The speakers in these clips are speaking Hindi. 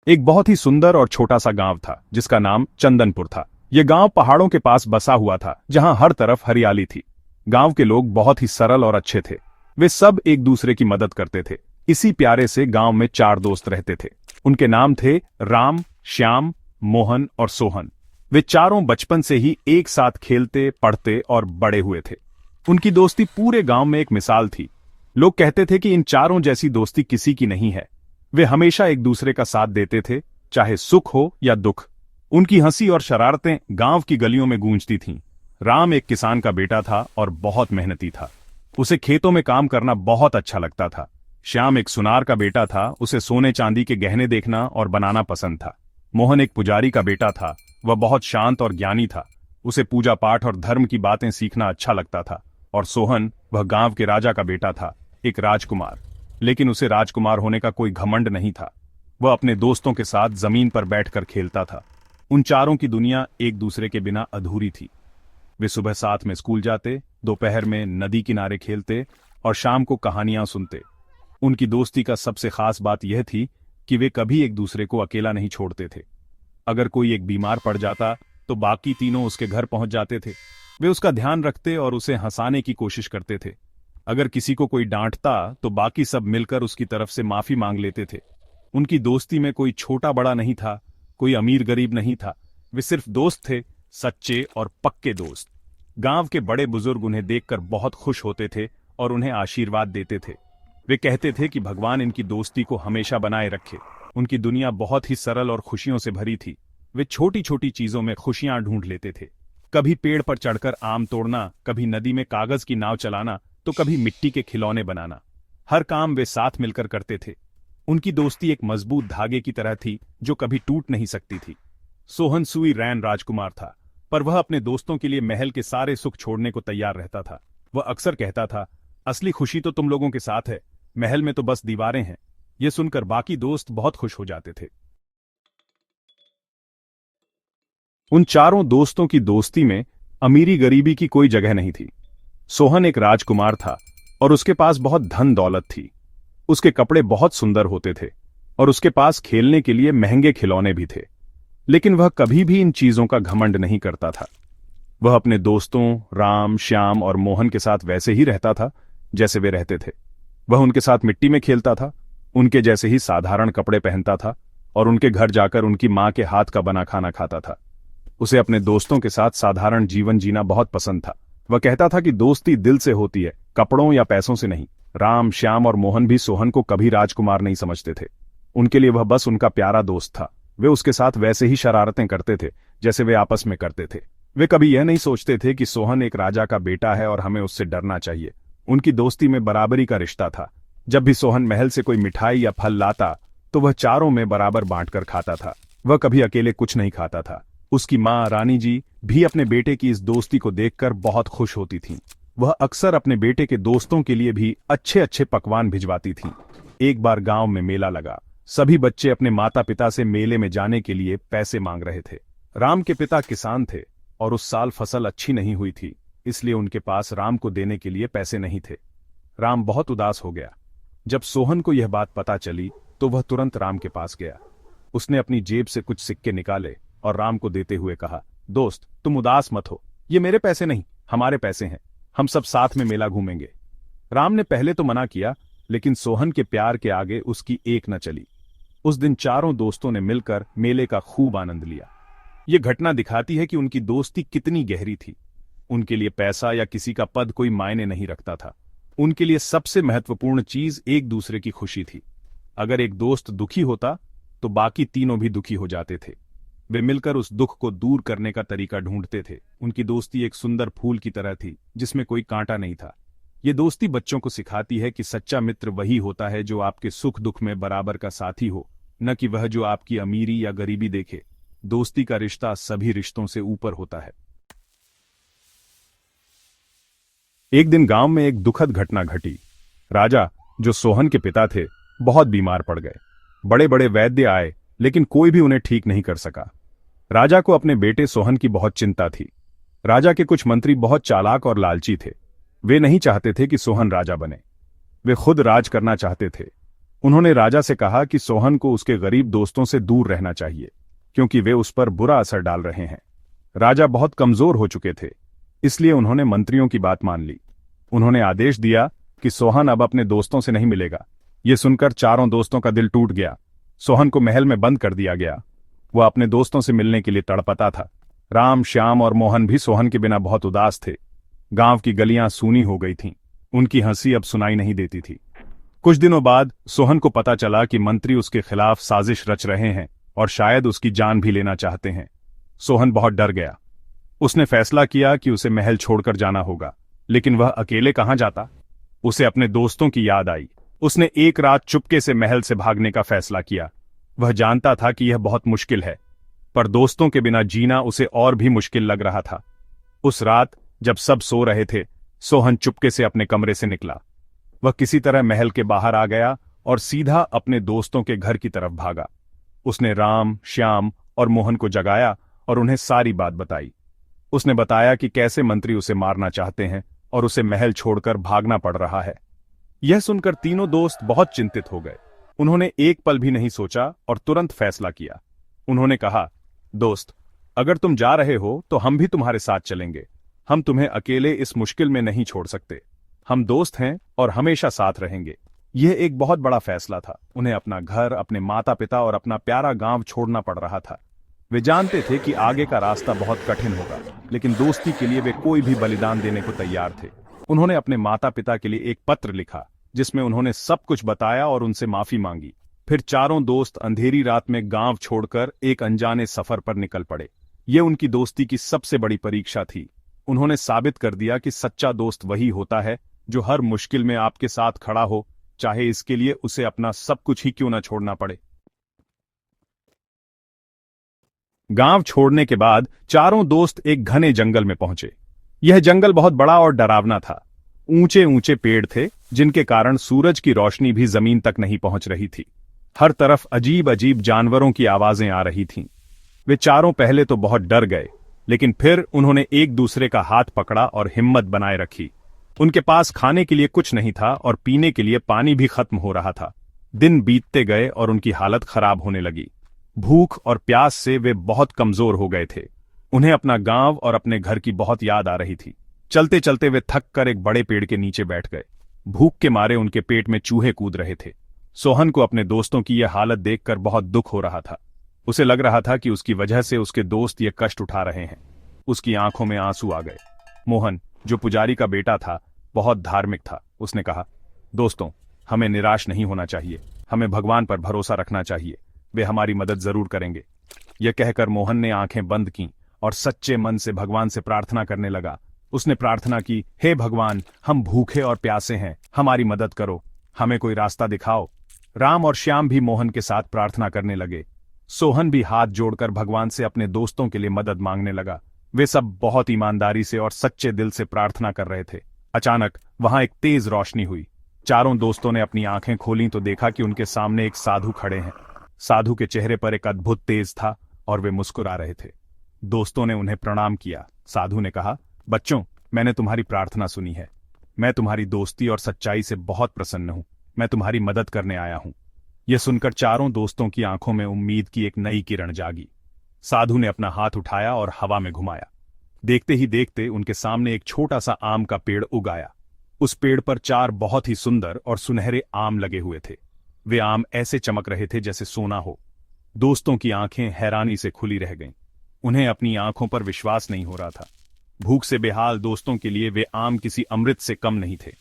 एक बहुत ही सुंदर और छोटा सा गांव था जिसका नाम चंदनपुर था। यह गांव पहाड़ों के पास बसा हुआ था जहां हर तरफ हरियाली थी। गांव के लोग बहुत ही सरल और अच्छे थे। वे सब एक दूसरे की मदद करते थे। इसी प्यारे से गांव में 4 दोस्त रहते थे। उनके नाम थे राम, श्याम, मोहन और सोहन। वे चारों बचपन से ही एक साथ खेलते, पढ़ते और बड़े हुए थे। उनकी दोस्ती पूरे गांव में एक मिसाल थी। लोग कहते थे कि इन चारों जैसी दोस्ती किसी की नहीं है। वे हमेशा एक दूसरे का साथ देते थे, चाहे सुख हो या दुख। उनकी हंसी और शरारतें गांव की गलियों में गूंजती थीं। राम एक किसान का बेटा था और बहुत मेहनती था। उसे खेतों में काम करना बहुत अच्छा लगता था। श्याम एक सुनार का बेटा था। उसे सोने चांदी के गहने देखना और बनाना पसंद था। मोहन एक पुजारी का बेटा था। वह बहुत शांत और ज्ञानी था। उसे पूजा पाठ और धर्म की बातें सीखना अच्छा लगता था। और सोहन, वह गांव के राजा का बेटा था, एक राजकुमार। लेकिन उसे राजकुमार होने का कोई घमंड नहीं था। वह अपने दोस्तों के साथ जमीन पर बैठकर खेलता था। उन चारों की दुनिया एक दूसरे के बिना अधूरी थी। वे सुबह साथ में स्कूल जाते, दोपहर में नदी किनारे खेलते और शाम को कहानियां सुनते। उनकी दोस्ती का सबसे खास बात यह थी कि वे कभी एक दूसरे को अकेला नहीं छोड़ते थे। अगर कोई एक बीमार पड़ जाता तो बाकी तीनों उसके घर पहुंच जाते थे। वे उसका ध्यान रखते और उसे हंसाने की कोशिश करते थे। अगर किसी को कोई डांटता तो बाकी सब मिलकर उसकी तरफ से माफी मांग लेते थे। उनकी दोस्ती में कोई छोटा बड़ा नहीं था, कोई अमीर गरीब नहीं था। वे सिर्फ दोस्त थे, सच्चे और पक्के दोस्त। गांव के बड़े बुजुर्ग उन्हें देखकर बहुत खुश होते थे और उन्हें आशीर्वाद देते थे। वे कहते थे कि भगवान इनकी दोस्ती को हमेशा बनाए रखे। उनकी दुनिया बहुत ही सरल और खुशियों से भरी थी। वे छोटी छोटी चीजों में खुशियां ढूंढ लेते थे। कभी पेड़ पर चढ़कर आम तोड़ना, कभी नदी में कागज की नाव चलाना, तो कभी मिट्टी के खिलौने बनाना। हर काम वे साथ मिलकर करते थे। उनकी दोस्ती एक मजबूत धागे की तरह थी जो कभी टूट नहीं सकती थी। सोहन सुई रैन राजकुमार था, पर वह अपने दोस्तों के लिए महल के सारे सुख छोड़ने को तैयार रहता था। वह अक्सर कहता था, असली खुशी तो तुम लोगों के साथ है, महल में तो बस दीवारें हैं। यह सुनकर बाकी दोस्त बहुत खुश हो जाते थे। उन चारों दोस्तों की दोस्ती में अमीरी गरीबी की कोई जगह नहीं थी। सोहन एक राजकुमार था और उसके पास बहुत धन दौलत थी। उसके कपड़े बहुत सुंदर होते थे और उसके पास खेलने के लिए महंगे खिलौने भी थे। लेकिन वह कभी भी इन चीजों का घमंड नहीं करता था। वह अपने दोस्तों राम, श्याम और मोहन के साथ वैसे ही रहता था जैसे वे रहते थे। वह उनके साथ मिट्टी में खेलता था, उनके जैसे ही साधारण कपड़े पहनता था और उनके घर जाकर उनकी मां के हाथ का बना खाना खाता था। उसे अपने दोस्तों के साथ साधारण जीवन जीना बहुत पसंद था। वह कहता था कि दोस्ती दिल से होती है, कपड़ों या पैसों से नहीं। राम, श्याम और मोहन भी सोहन को कभी राजकुमार नहीं समझते थे। उनके लिए वह बस उनका प्यारा दोस्त था। वे उसके साथ वैसे ही शरारतें करते थे जैसे वे आपस में करते थे। वे कभी यह नहीं सोचते थे कि सोहन एक राजा का बेटा है और हमें उससे डरना चाहिए। उनकी दोस्ती में बराबरी का रिश्ता था। जब भी सोहन महल से कोई मिठाई या फल लाता तो वह चारों में बराबर बांटकर खाता था। वह कभी अकेले कुछ नहीं खाता था। उसकी मां रानी जी भी अपने बेटे की इस दोस्ती को देखकर बहुत खुश होती थीं। वह अक्सर अपने बेटे के दोस्तों के लिए भी अच्छे अच्छे पकवान भिजवाती थीं। एक बार गांव में मेला लगा। सभी बच्चे अपने माता पिता से मेले में जाने के लिए पैसे मांग रहे थे। राम के पिता किसान थे और उस साल फसल अच्छी नहीं हुई थी, इसलिए उनके पास राम को देने के लिए पैसे नहीं थे। राम बहुत उदास हो गया। जब सोहन को यह बात पता चली तो वह तुरंत राम के पास गया। उसने अपनी जेब से कुछ सिक्के निकाले और राम को देते हुए कहा, दोस्त तुम उदास मत हो, ये मेरे पैसे नहीं, हमारे पैसे हैं। हम सब साथ में मेला घूमेंगे। राम ने पहले तो मना किया, लेकिन सोहन के प्यार के आगे उसकी एक न चली। उस दिन चारों दोस्तों ने मिलकर मेले का खूब आनंद लिया। यह घटना दिखाती है कि उनकी दोस्ती कितनी गहरी थी। उनके लिए पैसा या किसी का पद कोई मायने नहीं रखता था। उनके लिए सबसे महत्वपूर्ण चीज एक दूसरे की खुशी थी। अगर एक दोस्त दुखी होता तो बाकी तीनों भी दुखी हो जाते थे। वे मिलकर उस दुख को दूर करने का तरीका ढूंढते थे। उनकी दोस्ती एक सुंदर फूल की तरह थी जिसमें कोई कांटा नहीं था। ये दोस्ती बच्चों को सिखाती है कि सच्चा मित्र वही होता है जो आपके सुख दुख में बराबर का साथी हो, न कि वह जो आपकी अमीरी या गरीबी देखे। दोस्ती का रिश्ता सभी रिश्तों से ऊपर होता है। एक दिन गांव में एक दुखद घटना घटी। राजा, जो सोहन के पिता थे, बहुत बीमार पड़ गए। बड़े बड़े वैद्य आए, लेकिन कोई भी उन्हें ठीक नहीं कर सका। राजा को अपने बेटे सोहन की बहुत चिंता थी। राजा के कुछ मंत्री बहुत चालाक और लालची थे। वे नहीं चाहते थे कि सोहन राजा बने। वे खुद राज करना चाहते थे। उन्होंने राजा से कहा कि सोहन को उसके गरीब दोस्तों से दूर रहना चाहिए, क्योंकि वे उस पर बुरा असर डाल रहे हैं। राजा बहुत कमजोर हो चुके थे, इसलिए उन्होंने मंत्रियों की बात मान ली। उन्होंने आदेश दिया कि सोहन अब अपने दोस्तों से नहीं मिलेगा। ये सुनकर चारों दोस्तों का दिल टूट गया। सोहन को महल में बंद कर दिया गया। वह अपने दोस्तों से मिलने के लिए तड़पता था। राम, श्याम और मोहन भी सोहन के बिना बहुत उदास थे। गांव की गलियां सूनी हो गई थीं। उनकी हंसी अब सुनाई नहीं देती थी। कुछ दिनों बाद सोहन को पता चला कि मंत्री उसके खिलाफ साजिश रच रहे हैं और शायद उसकी जान भी लेना चाहते हैं। सोहन बहुत डर गया। उसने फैसला किया कि उसे महल छोड़कर जाना होगा, लेकिन वह अकेले कहां जाता? उसे अपने दोस्तों की याद आई। उसने एक रात चुपके से महल से भागने का फैसला किया। वह जानता था कि यह बहुत मुश्किल है, पर दोस्तों के बिना जीना उसे और भी मुश्किल लग रहा था। उस रात जब सब सो रहे थे, सोहन चुपके से अपने कमरे से निकला। वह किसी तरह महल के बाहर आ गया और सीधा अपने दोस्तों के घर की तरफ भागा। उसने राम, श्याम और मोहन को जगाया और उन्हें सारी बात बताई। उसने बताया कि कैसे मंत्री उसे मारना चाहते हैं और उसे महल छोड़कर भागना पड़ रहा है। यह सुनकर तीनों दोस्त बहुत चिंतित हो गए। उन्होंने एक पल भी नहीं सोचा और तुरंत फैसला किया। उन्होंने कहा, दोस्त, अगर तुम जा रहे हो तो हम भी तुम्हारे साथ चलेंगे। हम तुम्हें अकेले इस मुश्किल में नहीं छोड़ सकते। हम दोस्त हैं और हमेशा साथ रहेंगे। यह एक बहुत बड़ा फैसला था। उन्हें अपना घर, अपने माता पिता और अपना प्यारा गांव छोड़ना पड़ रहा था। वे जानते थे कि आगे का रास्ता बहुत कठिन होगा, लेकिन दोस्ती के लिए वे कोई भी बलिदान देने को तैयार थे। उन्होंने अपने माता पिता के लिए एक पत्र लिखा, जिसमें उन्होंने सब कुछ बताया और उनसे माफी मांगी। फिर चारों दोस्त अंधेरी रात में गांव छोड़कर एक अनजाने सफर पर निकल पड़े। ये उनकी दोस्ती की सबसे बड़ी परीक्षा थी। उन्होंने साबित कर दिया कि सच्चा दोस्त वही होता है जो हर मुश्किल में आपके साथ खड़ा हो, चाहे इसके लिए उसे अपना सब कुछ ही क्यों न छोड़ना पड़े। गांव छोड़ने के बाद चारों दोस्त एक घने जंगल में पहुंचे। यह जंगल बहुत बड़ा और डरावना था। ऊंचे ऊंचे पेड़ थे, जिनके कारण सूरज की रोशनी भी जमीन तक नहीं पहुंच रही थी। हर तरफ अजीब अजीब जानवरों की आवाजें आ रही थीं। वे चारों पहले तो बहुत डर गए, लेकिन फिर उन्होंने एक दूसरे का हाथ पकड़ा और हिम्मत बनाए रखी। उनके पास खाने के लिए कुछ नहीं था और पीने के लिए पानी भी खत्म हो रहा था। दिन बीतते गए और उनकी हालत खराब होने लगी। भूख और प्यास से वे बहुत कमजोर हो गए थे। उन्हें अपना गांव और अपने घर की बहुत याद आ रही थी। चलते चलते वे थक कर एक बड़े पेड़ के नीचे बैठ गए। भूख के मारे उनके पेट में चूहे कूद रहे थे। सोहन को अपने दोस्तों की यह हालत देखकर बहुत दुख हो रहा था। उसे लग रहा था कि उसकी वजह से उसके दोस्त ये कष्ट उठा रहे हैं। उसकी आंखों में आंसू आ गए। मोहन, जो पुजारी का बेटा था, बहुत धार्मिक था। उसने कहा, दोस्तों, हमें निराश नहीं होना चाहिए। हमें भगवान पर भरोसा रखना चाहिए। वे हमारी मदद जरूर करेंगे। यह कहकर मोहन ने आंखें बंद कीं और सच्चे मन से भगवान से प्रार्थना करने लगा। उसने प्रार्थना की, हे भगवान, हम भूखे और प्यासे हैं, हमारी मदद करो, हमें कोई रास्ता दिखाओ। राम और श्याम भी मोहन के साथ प्रार्थना करने लगे। सोहन भी हाथ जोड़कर भगवान से अपने दोस्तों के लिए मदद मांगने लगा। वे सब बहुत ईमानदारी से और सच्चे दिल से प्रार्थना कर रहे थे। अचानक वहां एक तेज रोशनी हुई। चारों दोस्तों ने अपनी आंखें खोलीं तो देखा कि उनके सामने एक साधु खड़े हैं। साधु के चेहरे पर एक अद्भुत तेज था और वे मुस्कुरा रहे थे। दोस्तों ने उन्हें प्रणाम किया। साधु ने कहा, बच्चों, मैंने तुम्हारी प्रार्थना सुनी है। मैं तुम्हारी दोस्ती और सच्चाई से बहुत प्रसन्न हूं। मैं तुम्हारी मदद करने आया हूं। यह सुनकर चारों दोस्तों की आंखों में उम्मीद की एक नई किरण जागी। साधु ने अपना हाथ उठाया और हवा में घुमाया। देखते ही देखते उनके सामने एक छोटा सा आम का पेड़ उग आया। उस पेड़ पर 4 बहुत ही सुंदर और सुनहरे आम लगे हुए थे। वे आम ऐसे चमक रहे थे जैसे सोना हो। दोस्तों की आंखें हैरानी से खुली रह गईं। उन्हें अपनी आंखों पर विश्वास नहीं हो रहा था। भूख से बेहाल दोस्तों के लिए वे आम किसी अमृत से कम नहीं थे।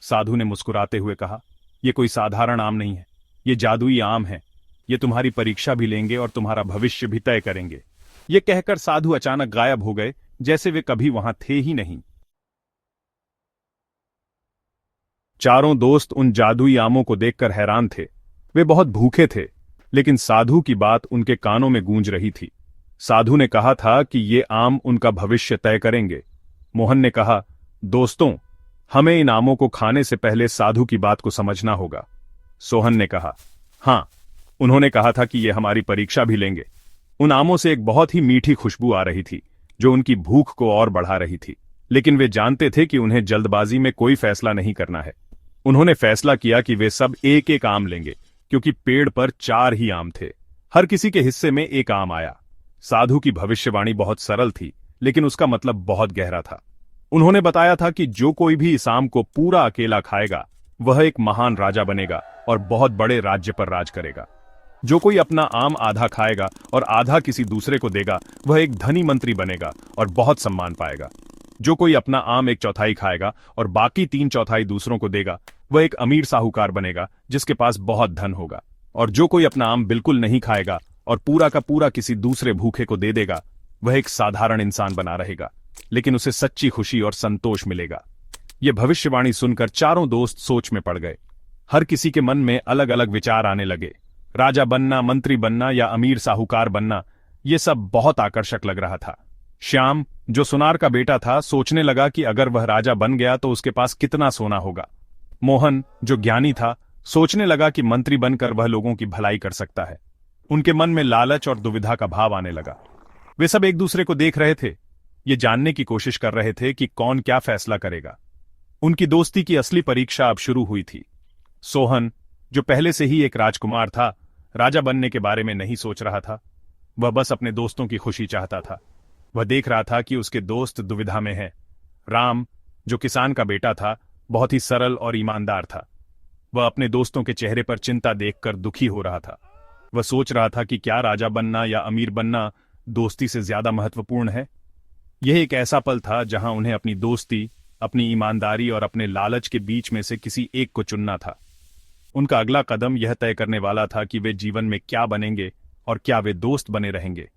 साधु ने मुस्कुराते हुए कहा, यह कोई साधारण आम नहीं है, ये जादुई आम है। ये तुम्हारी परीक्षा भी लेंगे और तुम्हारा भविष्य भी तय करेंगे। ये कहकर साधु अचानक गायब हो गए, जैसे वे कभी वहां थे ही नहीं। चारों दोस्त उन जादुई आमों को देखकर हैरान थे। वे बहुत भूखे थे, लेकिन साधु की बात उनके कानों में गूंज रही थी। साधु ने कहा था कि ये आम उनका भविष्य तय करेंगे। मोहन ने कहा, दोस्तों, हमें इन आमों को खाने से पहले साधु की बात को समझना होगा। सोहन ने कहा, हाँ, उन्होंने कहा था कि ये हमारी परीक्षा भी लेंगे। उन आमों से एक बहुत ही मीठी खुशबू आ रही थी, जो उनकी भूख को और बढ़ा रही थी। लेकिन वे जानते थे कि उन्हें जल्दबाजी में कोई फैसला नहीं करना है। उन्होंने फैसला किया कि वे सब एक एक आम लेंगे क्योंकि पेड़ पर 4 ही आम थे। हर किसी के हिस्से में एक आम आया। साधु की भविष्यवाणी बहुत सरल थी, लेकिन उसका मतलब बहुत गहरा था। उन्होंने बताया था कि जो कोई भी इस आम को पूरा अकेला खाएगा वह एक महान राजा बनेगा और बहुत बड़े राज्य पर राज करेगा। जो कोई अपना आम आधा खाएगा और आधा किसी दूसरे को देगा वह एक धनी मंत्री बनेगा और बहुत सम्मान पाएगा। जो कोई अपना आम 1/4 खाएगा और बाकी 3/4 दूसरों को देगा वह एक अमीर साहूकार बनेगा जिसके पास बहुत धन होगा। और जो कोई अपना आम बिल्कुल नहीं खाएगा और पूरा का पूरा किसी दूसरे भूखे को दे देगा वह एक साधारण इंसान बना रहेगा, लेकिन उसे सच्ची खुशी और संतोष मिलेगा। यह भविष्यवाणी सुनकर चारों दोस्त सोच में पड़ गए। हर किसी के मन में अलग अलग विचार आने लगे। राजा बनना, मंत्री बनना या अमीर साहूकार बनना, ये सब बहुत आकर्षक लग रहा था। श्याम, जो सुनार का बेटा था, सोचने लगा कि अगर वह राजा बन गया तो उसके पास कितना सोना होगा। मोहन, जो ज्ञानी था, सोचने लगा कि मंत्री बनकर वह लोगों की भलाई कर सकता है। उनके मन में लालच और दुविधा का भाव आने लगा। वे सब एक दूसरे को देख रहे थे, ये जानने की कोशिश कर रहे थे कि कौन क्या फैसला करेगा। उनकी दोस्ती की असली परीक्षा अब शुरू हुई थी। सोहन, जो पहले से ही एक राजकुमार था, राजा बनने के बारे में नहीं सोच रहा था। वह बस अपने दोस्तों की खुशी चाहता था। वह देख रहा था कि उसके दोस्त दुविधा में हैं। राम, जो किसान का बेटा था, बहुत ही सरल और ईमानदार था। वह अपने दोस्तों के चेहरे पर चिंता देखकर दुखी हो रहा था। वह सोच रहा था कि क्या राजा बनना या अमीर बनना दोस्ती से ज्यादा महत्वपूर्ण है। यह एक ऐसा पल था जहां उन्हें अपनी दोस्ती, अपनी ईमानदारी और अपने लालच के बीच में से किसी एक को चुनना था। उनका अगला कदम यह तय करने वाला था कि वे जीवन में क्या बनेंगे और क्या वे दोस्त बने रहेंगे।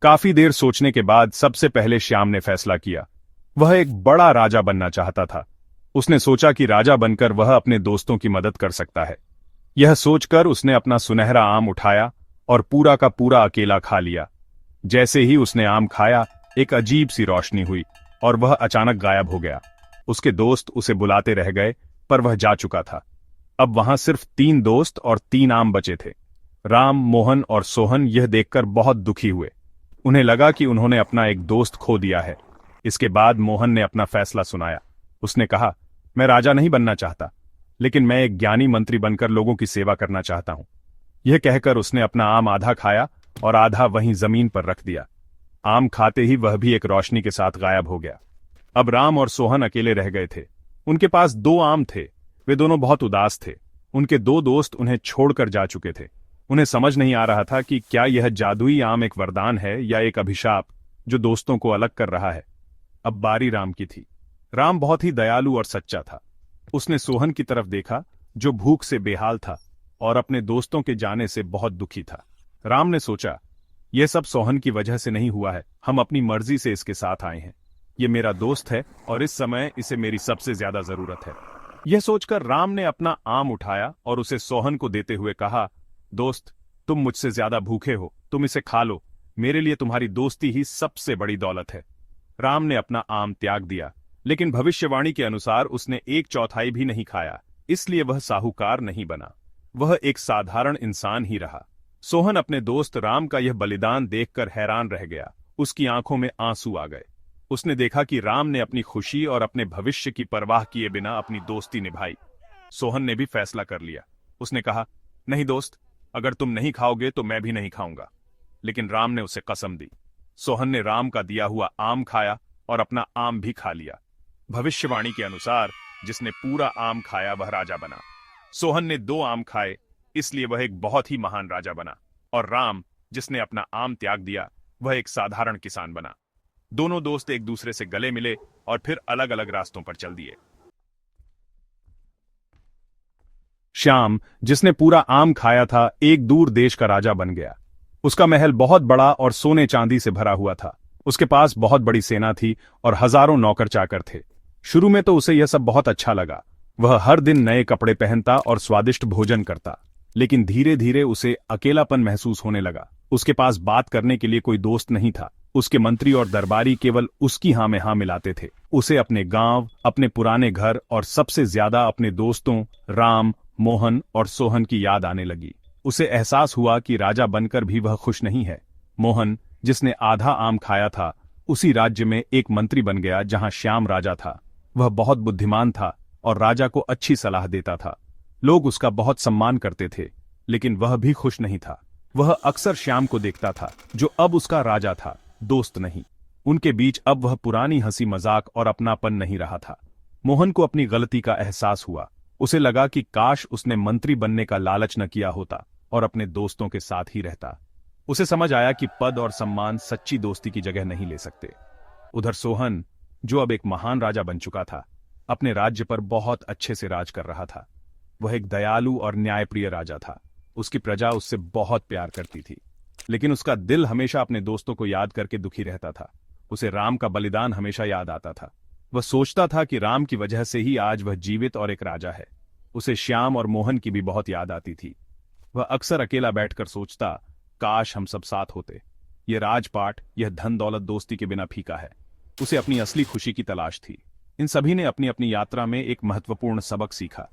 काफी देर सोचने के बाद सबसे पहले श्याम ने फैसला किया। वह एक बड़ा राजा बनना चाहता था। उसने सोचा कि राजा बनकर वह अपने दोस्तों की मदद कर सकता है। यह सोचकर उसने अपना सुनहरा आम उठाया और पूरा का पूरा अकेला खा लिया। जैसे ही उसने आम खाया, एक अजीब सी रोशनी हुई और वह अचानक गायब हो गया। उसके दोस्त उसे बुलाते रह गए, पर वह जा चुका था। अब वहां सिर्फ 3 दोस्त और 3 आम बचे थे। राम, मोहन और सोहन यह देखकर बहुत दुखी हुए। उन्हें लगा कि उन्होंने अपना एक दोस्त खो दिया है। इसके बाद मोहन ने अपना फैसला सुनाया। उसने कहा, मैं राजा नहीं बनना चाहता, लेकिन मैं एक ज्ञानी मंत्री बनकर लोगों की सेवा करना चाहता हूं। यह कहकर उसने अपना आम आधा खाया और आधा वहीं जमीन पर रख दिया। आम खाते ही वह भी एक रोशनी के साथ गायब हो गया। अब राम और सोहन अकेले रह गए थे। उनके पास 2 आम थे। वे दोनों बहुत उदास थे। उनके 2 दोस्त उन्हें छोड़कर जा चुके थे। उन्हें समझ नहीं आ रहा था कि क्या यह जादुई आम एक वरदान है या एक अभिशाप जो दोस्तों को अलग कर रहा है। अब बारी राम की थी। राम बहुत ही दयालु और सच्चा था। उसने सोहन की तरफ देखा, जो भूख से बेहाल था और अपने दोस्तों के जाने से बहुत दुखी था। राम ने सोचा, यह सब सोहन की वजह से नहीं हुआ है। हम अपनी मर्जी से इसके साथ आए हैं। यह मेरा दोस्त है और इस समय इसे मेरी सबसे ज्यादा जरूरत है। यह सोचकर राम ने अपना आम उठाया और उसे सोहन को देते हुए कहा, दोस्त, तुम मुझसे ज्यादा भूखे हो, तुम इसे खा लो। मेरे लिए तुम्हारी दोस्ती ही सबसे बड़ी दौलत है। राम ने अपना आम त्याग दिया, लेकिन भविष्यवाणी के अनुसार उसने 1/4 भी नहीं खाया, इसलिए वह साहूकार नहीं बना। वह एक साधारण इंसान ही रहा। सोहन अपने दोस्त राम का यह बलिदान देखकर हैरान रह गया। उसकी आंखों में आंसू आ गए। उसने देखा कि राम ने अपनी खुशी और अपने भविष्य की परवाह किए बिना अपनी दोस्ती निभाई। सोहन ने भी फैसला कर लिया। उसने कहा, नहीं दोस्त, अगर तुम नहीं खाओगे तो मैं भी नहीं खाऊंगा। लेकिन राम ने उसे कसम दी। सोहन ने राम का दिया हुआ आम खाया और अपना आम भी खा लिया। भविष्यवाणी के अनुसार जिसने पूरा आम खाया वह राजा बना। सोहन ने 2 आम खाए, इसलिए वह एक बहुत ही महान राजा बना। और राम, जिसने अपना आम त्याग दिया, वह एक साधारण किसान बना। दोनों दोस्त एक दूसरे से गले मिले और फिर अलग अलग रास्तों पर चल दिए। श्याम, जिसने पूरा आम खाया था, एक दूर देश का राजा बन गया। उसका महल बहुत बड़ा और सोने चांदी से भरा हुआ था। उसके पास बहुत बड़ी सेना थी और हजारों नौकर चाकर थे। शुरू में तो उसे यह सब बहुत अच्छा लगा। वह हर दिन नए कपड़े पहनता और स्वादिष्ट भोजन करता, लेकिन धीरे धीरे उसे अकेलापन महसूस होने लगा। उसके पास बात करने के लिए कोई दोस्त नहीं था। उसके मंत्री और दरबारी केवल उसकी हाँ में हाँ मिलाते थे। उसे अपने गांव, अपने पुराने घर और सबसे ज्यादा अपने दोस्तों राम, मोहन और सोहन की याद आने लगी। उसे एहसास हुआ कि राजा बनकर भी वह खुश नहीं है। मोहन, जिसने आधा आम खाया था, उसी राज्य में एक मंत्री बन गया जहां श्याम राजा था। वह बहुत बुद्धिमान था और राजा को अच्छी सलाह देता था। लोग उसका बहुत सम्मान करते थे, लेकिन वह भी खुश नहीं था। वह अक्सर श्याम को देखता था, जो अब उसका राजा था, दोस्त नहीं। उनके बीच अब वह पुरानी हंसी मजाक और अपनापन नहीं रहा था। मोहन को अपनी गलती का एहसास हुआ। उसे लगा कि काश उसने मंत्री बनने का लालच न किया होता और अपने दोस्तों के साथ ही रहता। उसे समझ आया कि पद और सम्मान सच्ची दोस्ती की जगह नहीं ले सकते। उधर सोहन, जो अब एक महान राजा बन चुका था, अपने राज्य पर बहुत अच्छे से राज कर रहा था। वह एक दयालु और न्यायप्रिय राजा था। उसकी प्रजा उससे बहुत प्यार करती थी, लेकिन उसका दिल हमेशा अपने दोस्तों को याद करके दुखी रहता था। उसे राम का बलिदान हमेशा याद आता था। वह सोचता था कि राम की वजह से ही आज वह जीवित और एक राजा है। उसे श्याम और मोहन की भी बहुत याद आती थी। वह अक्सर अकेला बैठकर सोचता, काश हम सब साथ होते। यह राजपाट, यह धन दौलत दोस्ती के बिना फीका है। उसे अपनी असली खुशी की तलाश थी। इन सभी ने अपनी अपनी यात्रा में एक महत्वपूर्ण सबक सीखा।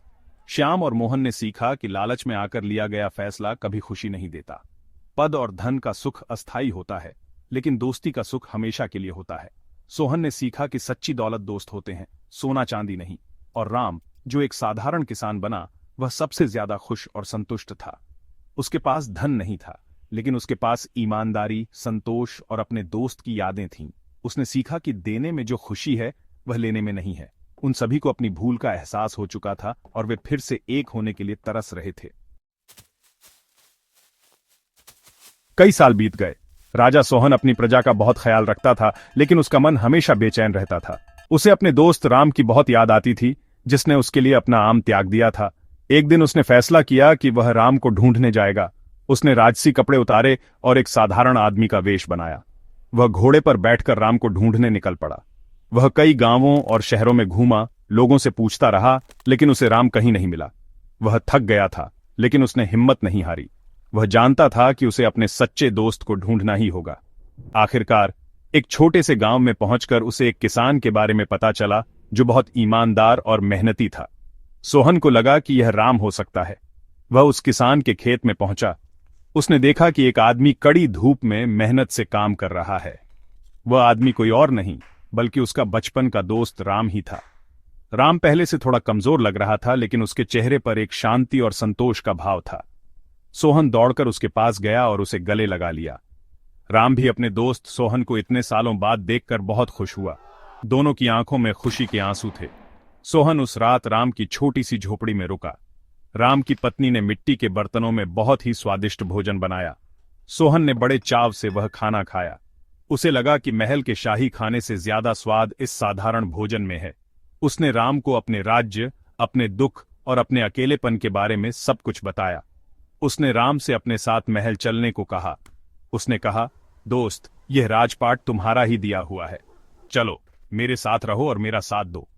श्याम और मोहन ने सीखा कि लालच में आकर लिया गया फैसला कभी खुशी नहीं देता। पद और धन का सुख अस्थायी होता है, लेकिन दोस्ती का सुख हमेशा के लिए होता है। सोहन ने सीखा कि सच्ची दौलत दोस्त होते हैं, सोना चांदी नहीं। और राम, जो एक साधारण किसान बना, वह सबसे ज्यादा खुश और संतुष्ट था। उसके पास धन नहीं था, लेकिन उसके पास ईमानदारी, संतोष और अपने दोस्त की यादें थीं। उसने सीखा कि देने में जो खुशी है, वह लेने में नहीं है। उन सभी को अपनी भूल का एहसास हो चुका था और वे फिर से एक होने के लिए तरस रहे थे। कई साल बीत गए। राजा सोहन अपनी प्रजा का बहुत ख्याल रखता था, लेकिन उसका मन हमेशा बेचैन रहता था। उसे अपने दोस्त राम की बहुत याद आती थी, जिसने उसके लिए अपना आम त्याग दिया था। एक दिन उसने फैसला किया कि वह राम को ढूंढने जाएगा। उसने राजसी कपड़े उतारे और एक साधारण आदमी का वेश बनाया। वह घोड़े पर बैठकर राम को ढूंढने निकल पड़ा। वह कई गांवों और शहरों में घूमा, लोगों से पूछता रहा, लेकिन उसे राम कहीं नहीं मिला। वह थक गया था, लेकिन उसने हिम्मत नहीं हारी। वह जानता था कि उसे अपने सच्चे दोस्त को ढूंढना ही होगा। आखिरकार एक छोटे से गांव में पहुंचकर उसे एक किसान के बारे में पता चला, जो बहुत ईमानदार और मेहनती था। सोहन को लगा कि यह राम हो सकता है। वह उस किसान के खेत में पहुंचा। उसने देखा कि एक आदमी कड़ी धूप में मेहनत से काम कर रहा है। वह आदमी कोई और नहीं, बल्कि उसका बचपन का दोस्त राम ही था। राम पहले से थोड़ा कमजोर लग रहा था, लेकिन उसके चेहरे पर एक शांति और संतोष का भाव था। सोहन दौड़कर उसके पास गया और उसे गले लगा लिया। राम भी अपने दोस्त सोहन को इतने सालों बाद देखकर बहुत खुश हुआ। दोनों की आंखों में खुशी के आंसू थे। सोहन उस रात राम की छोटी सी झोपड़ी में रुका। राम की पत्नी ने मिट्टी के बर्तनों में बहुत ही स्वादिष्ट भोजन बनाया। सोहन ने बड़े चाव से वह खाना खाया। उसे लगा कि महल के शाही खाने से ज्यादा स्वाद इस साधारण भोजन में है। उसने राम को अपने राज्य, अपने दुख और अपने अकेलेपन के बारे में सब कुछ बताया। उसने राम से अपने साथ महल चलने को कहा। उसने कहा, दोस्त, यह राजपाट तुम्हारा ही दिया हुआ है। चलो, मेरे साथ रहो और मेरा साथ दो।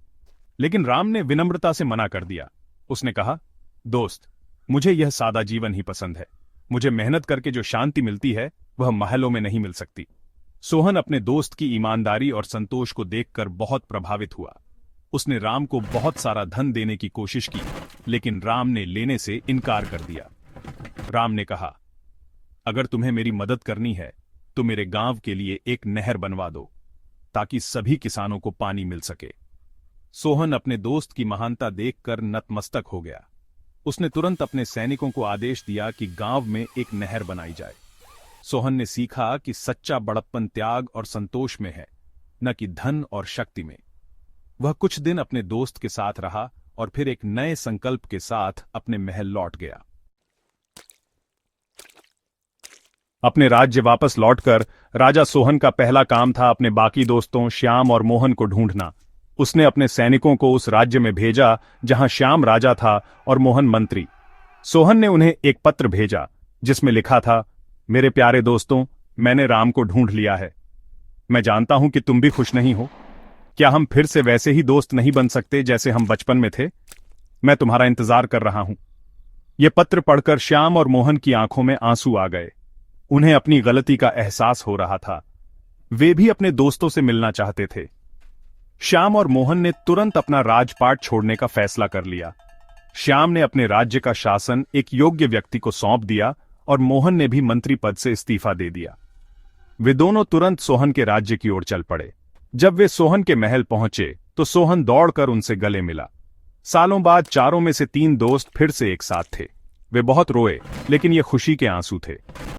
लेकिन राम ने विनम्रता से मना कर दिया। उसने कहा, दोस्त, मुझे यह सादा जीवन ही पसंद है। मुझे मेहनत करके जो शांति मिलती है, वह महलों में नहीं मिल सकती। सोहन अपने दोस्त की ईमानदारी और संतोष को देखकर बहुत प्रभावित हुआ। उसने राम को बहुत सारा धन देने की कोशिश की, लेकिन राम ने लेने से इनकार कर दिया। राम ने कहा, अगर तुम्हें मेरी मदद करनी है, तो मेरे गांव के लिए एक नहर बनवा दो, ताकि सभी किसानों को पानी मिल सके। सोहन अपने दोस्त की महानता देखकर नतमस्तक हो गया। उसने तुरंत अपने सैनिकों को आदेश दिया कि गांव में एक नहर बनाई जाए। सोहन ने सीखा कि सच्चा बड़प्पन त्याग और संतोष में है, न कि धन और शक्ति में। वह कुछ दिन अपने दोस्त के साथ रहा और फिर एक नए संकल्प के साथ अपने महल लौट गया। अपने राज्य वापस लौटकर राजा सोहन का पहला काम था अपने बाकी दोस्तों श्याम और मोहन को ढूंढना। उसने अपने सैनिकों को उस राज्य में भेजा जहां श्याम राजा था और मोहन मंत्री। सोहन ने उन्हें एक पत्र भेजा, जिसमें लिखा था, मेरे प्यारे दोस्तों, मैंने राम को ढूंढ लिया है। मैं जानता हूं कि तुम भी खुश नहीं हो। क्या हम फिर से वैसे ही दोस्त नहीं बन सकते जैसे हम बचपन में थे? मैं तुम्हारा इंतजार कर रहा हूं। यह पत्र पढ़कर श्याम और मोहन की आंखों में आंसू आ गए। उन्हें अपनी गलती का एहसास हो रहा था। वे भी अपने दोस्तों से मिलना चाहते थे। श्याम और मोहन ने तुरंत अपना राजपाट छोड़ने का फैसला कर लिया। श्याम ने अपने राज्य का शासन एक योग्य व्यक्ति को सौंप दिया और मोहन ने भी मंत्री पद से इस्तीफा दे दिया। वे दोनों तुरंत सोहन के राज्य की ओर चल पड़े। जब वे सोहन के महल पहुंचे तो सोहन दौड़कर उनसे गले मिला। सालों बाद चारों में से 3 दोस्त फिर से एक साथ थे। वे बहुत रोए, लेकिन ये खुशी के आंसू थे।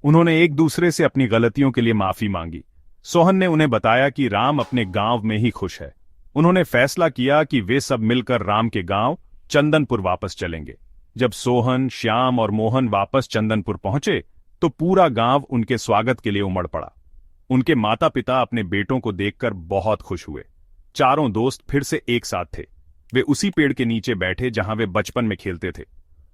उन्होंने एक दूसरे से अपनी गलतियों के लिए माफी मांगी। सोहन ने उन्हें बताया कि राम अपने गांव में ही खुश है। उन्होंने फैसला किया कि वे सब मिलकर राम के गांव चंदनपुर वापस चलेंगे। जब सोहन, श्याम और मोहन वापस चंदनपुर पहुंचे तो पूरा गांव उनके स्वागत के लिए उमड़ पड़ा। उनके माता पिता अपने बेटों को देखकर बहुत खुश हुए। चारों दोस्त फिर से एक साथ थे। वे उसी पेड़ के नीचे बैठे जहां वे बचपन में खेलते थे।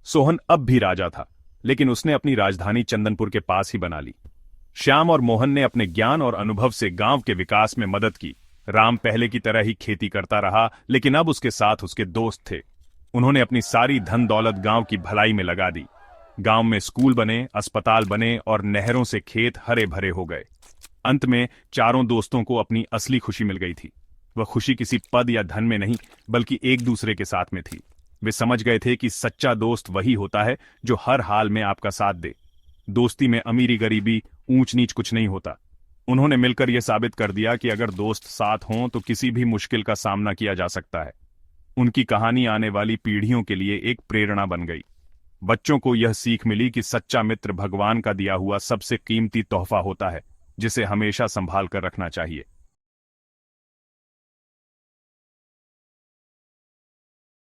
सोहन अब भी राजा था, लेकिन उसने अपनी राजधानी चंदनपुर के पास ही बना ली। श्याम और मोहन ने अपने ज्ञान और अनुभव से गांव के विकास में मदद की। राम पहले की तरह ही खेती करता रहा, लेकिन अब उसके साथ उसके दोस्त थे। उन्होंने अपनी सारी धन दौलत गांव की भलाई में लगा दी। गांव में स्कूल बने, अस्पताल बने और नहरों से खेत हरे भरे हो गए। अंत में चारों दोस्तों को अपनी असली खुशी मिल गई थी। वह खुशी किसी पद या धन में नहीं, बल्कि एक दूसरे के साथ में थी। वे समझ गए थे कि सच्चा दोस्त वही होता है जो हर हाल में आपका साथ दे। दोस्ती में अमीरी गरीबी, ऊंच नीच कुछ नहीं होता। उन्होंने मिलकर यह साबित कर दिया कि अगर दोस्त साथ हों तो किसी भी मुश्किल का सामना किया जा सकता है। उनकी कहानी आने वाली पीढ़ियों के लिए एक प्रेरणा बन गई। बच्चों को यह सीख मिली कि सच्चा मित्र भगवान का दिया हुआ सबसे कीमती तोहफा होता है, जिसे हमेशा संभाल कर रखना चाहिए।